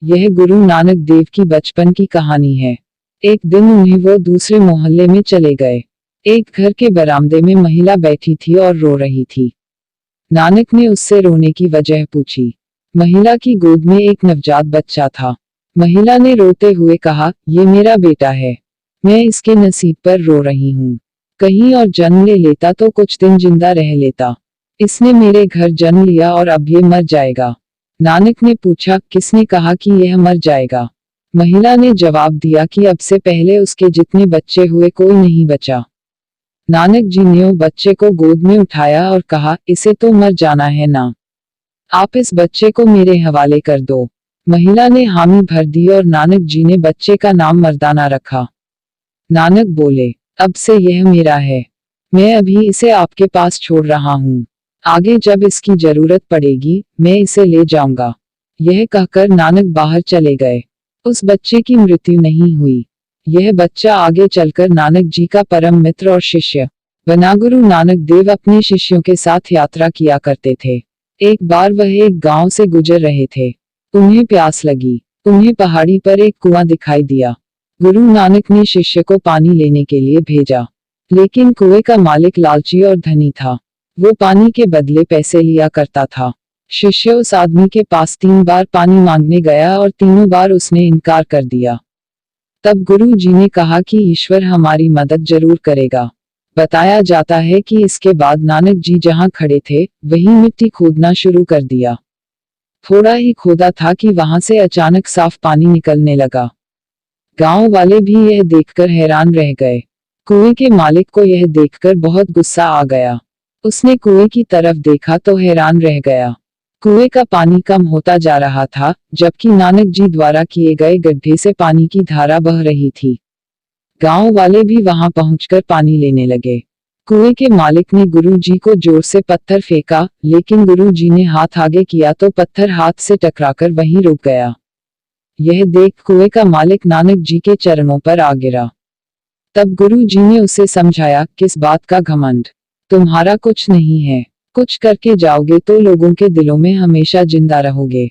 यह गुरु नानक देव की बचपन की कहानी है। एक दिन उन्हें वो दूसरे मोहल्ले में चले गए। एक घर के बरामदे में महिला बैठी थी और रो रही थी। नानक ने उससे रोने की वजह पूछी। महिला की गोद में एक नवजात बच्चा था। महिला ने रोते हुए कहा, ये मेरा बेटा है, मैं इसके नसीब पर रो रही हूँ। कहीं और जन्म ले लेता तो कुछ दिन जिंदा रह लेता। इसने मेरे घर जन्म लिया और अब ये मर जाएगा। नानक ने पूछा, किसने कहा कि यह मर जाएगा? महिला ने जवाब दिया कि अब से पहले उसके जितने बच्चे हुए कोई नहीं बचा। नानक जी ने बच्चे को गोद में उठाया और कहा, इसे तो मर जाना है ना, आप इस बच्चे को मेरे हवाले कर दो। महिला ने हामी भर दी और नानक जी ने बच्चे का नाम मर्दाना रखा। नानक बोले, अब से यह मेरा है, मैं अभी इसे आपके पास छोड़ रहा हूँ, आगे जब इसकी जरूरत पड़ेगी मैं इसे ले जाऊंगा। यह कहकर नानक बाहर चले गए। उस बच्चे की मृत्यु नहीं हुई। यह बच्चा आगे चलकर नानक जी का परम मित्र और शिष्य बना। गुरु नानक देव अपने शिष्यों के साथ यात्रा किया करते थे। एक बार वह एक गांव से गुजर रहे थे। उन्हें प्यास लगी। उन्हें पहाड़ी पर एक कुआं दिखाई दिया। गुरु नानक ने शिष्य को पानी लेने के लिए भेजा, लेकिन कुएं का मालिक लालची और धनी था। वो पानी के बदले पैसे लिया करता था। शिष्य उस आदमी के पास 3 बार पानी मांगने गया और तीनों बार उसने इनकार कर दिया। तब गुरु जी ने कहा कि ईश्वर हमारी मदद जरूर करेगा। बताया जाता है कि इसके बाद नानक जी जहां खड़े थे वहीं मिट्टी खोदना शुरू कर दिया। थोड़ा ही खोदा था कि वहां से अचानक साफ पानी निकलने लगा। गांव वाले भी यह देखकर हैरान रह गए। कुएं के मालिक को यह देखकर बहुत गुस्सा आ गया। उसने कुएं की तरफ देखा तो हैरान रह गया। कुएं का पानी कम होता जा रहा था, जबकि नानक जी द्वारा किए गए गड्ढे से पानी की धारा बह रही थी। गांव वाले भी वहां पहुंचकर पानी लेने लगे। कुएं के मालिक ने गुरु जी को जोर से पत्थर फेंका, लेकिन गुरु जी ने हाथ आगे किया तो पत्थर हाथ से टकराकर वहीं रुक गया। यह देख कुएं का मालिक नानक जी के चरणों पर आ गिरा। तब गुरु जी ने उसे समझाया, किस बात का घमंड, तुम्हारा कुछ नहीं है, कुछ करके जाओगे तो लोगों के दिलों में हमेशा जिंदा रहोगे।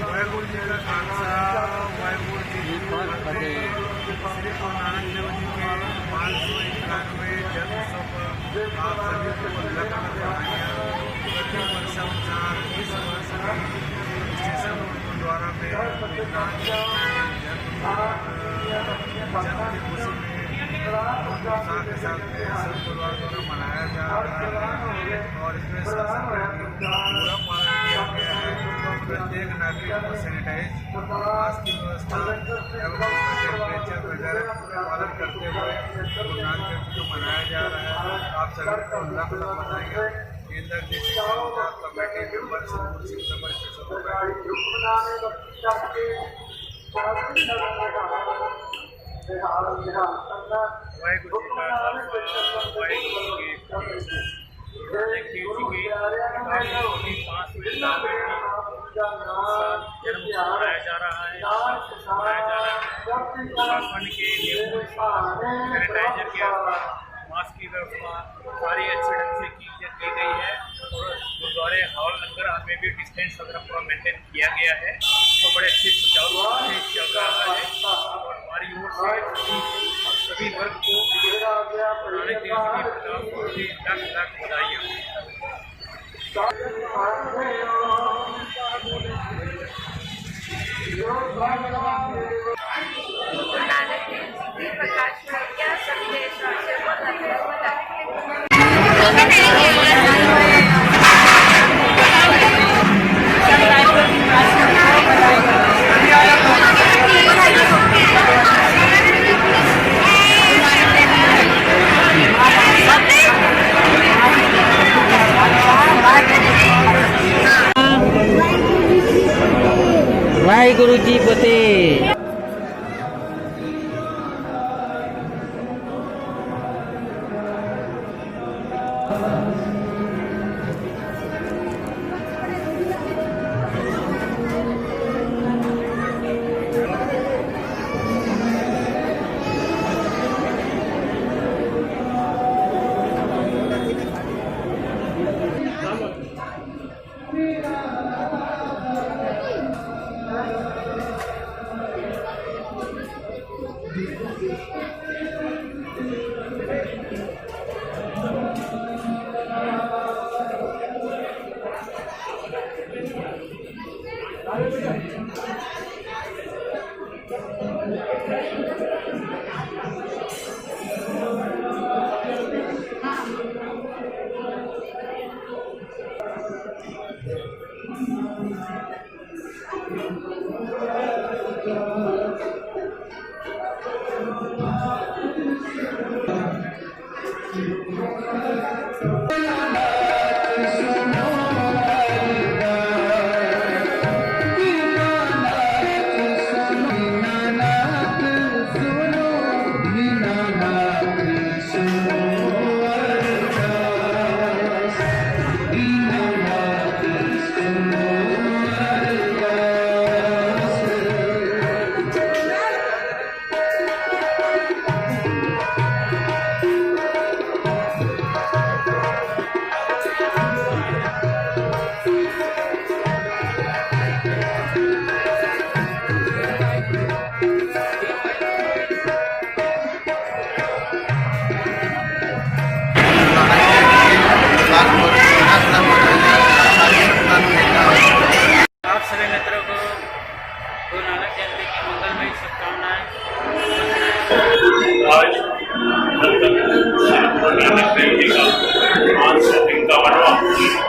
वाहेगुरु जी का खालसा वाहेगुरु जी की फतेह। श्री गुरु नानक देव जी के 591वें जन्मोत्सव पर आप सभी को लखन बधाइयाँ। प्रति वर्ष अनुसार इस वर्ष स्टेशन गुरुद्वारा में जन्म की खुशी में उत्साह के साथ सब परिवार द्वारा मनाया जा रहा है और इसमें सत्संग पूरा पालन किया गया है। प्रत्येक नागरिक को सैनिटाइज मास्क की व्यवस्था एवं टेम्परेचर वगैरह पूरे पालन करते हुए गुरु नानक देव को मनाया जा रहा है। आप सभी को लाख लाख बधाइयाँ। केंद्र जी कमेटी मेंबर वाहेगुरु जी का वाहेगुरु जी की नानक देव जी की 5वीं जन्म मनाया जा रहा है। प्रशासन के नियमों सैनिटाइजर की व्यवस्था मास्क की व्यवस्था सारी अच्छे ढंग से की गई है और गुरुद्वारे हॉल लंगर में भी डिस्टेंस वगैरह पूरा मेंटेन किया गया है तो बड़े अच्छे सुचारू रूप से चल रहा है। और हमारी ओर से सभी वर्ग को नानक देव जी की लाख लाख बधाइयाँ। नानक देव जी की प्रकाश प्रज्ञा सभी देशवासियों को वाहेगुरु जी फतेह।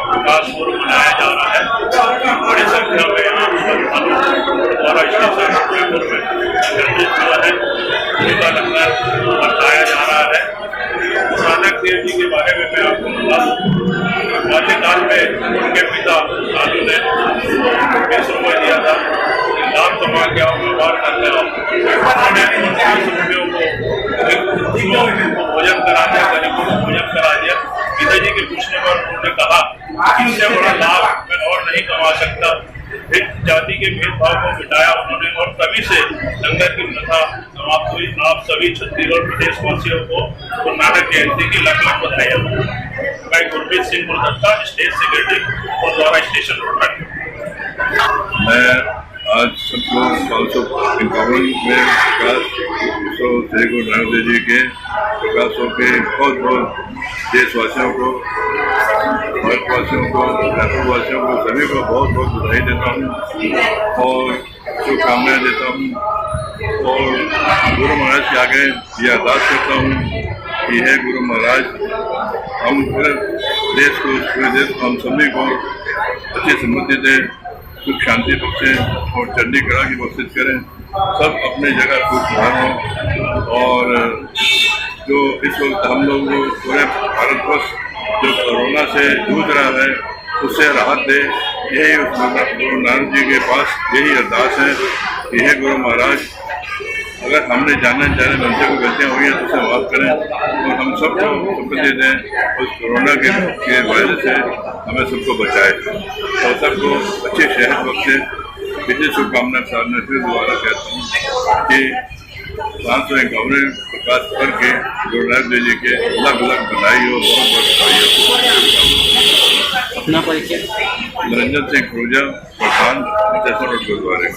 प्रकाश पर्व मनाया जा रहा है। बड़ी संख्या में यहाँ द्वारा का लंगर बरताया जा रहा है। नानक देव जी के बारे में मैं आपको बताऊं, बाल्यकाल में उनके पिता साधु ने 20 रुपये दिया था, लाभ समाज के व्यवहार करते हो उन्होंने उन 20 रुपयों को भोजन करा दिया, गरीबों को भोजन करा दिया। पिताजी के पूछने पर उन्होंने कहा इससे बड़ा लाभ मैं और नहीं कमा सकता। फिर जाति के भेदभाव को मिटाया उन्होंने और तभी से लंगर की प्रथा समाप्त हुई। आप सभी छत्तीसगढ़ प्रदेशवासियों को गुरु नानक जयंती की लाख लाख बधाइयाँ। मैं Gurpreet Singh Gurdatta, state secretary gurdwara station road. मैं आज सबको 551 में प्रकाश उत्सव श्री गुरु नानक देव जी के प्रकाशों के बहुत बहुत देशवासियों को, भारतवासियों को, राष्ट्रवासियों को, सभी को बहुत बहुत बधाई देता हूँ और शुभकामनाएं देता हूँ और गुरु महाराज के आगे ये अरदास करता हूँ कि हे गुरु महाराज, हम पूरे देश को हम सभी को अच्छी समृद्धि दें, सुख शांति बख्शें और चढ़नी कला की कोशिश करें, सब अपनी जगह खुशहाल हों और जो इस वक्त हम लोग पूरे भारतवर्ष जो कोरोना से जूझ रहा है उससे राहत दे, यही गुरु नानक जी के पास यही अरदास है कि हे गुरु महाराज, अगर हमने जाने हमसे कोई गलतियाँ हुई हैं तो उसे माफ़ करें और हम सबको समृद्धि दें, उस कोरोना के वजह से हमें सबको बचाए और सबको अच्छी सेहत बख्शे। इसी शुभकामना के साथ मैं फिर दोबारा कहता हूँ कि 551 प्रकाश पर्व के गुरु नानक देव जी के अलग अलग बधाई हो, बहुत बहुत बधाई हो। अपना परिचय। निरंजन सिंह खुर्जा, प्रधान गुरुद्वारे।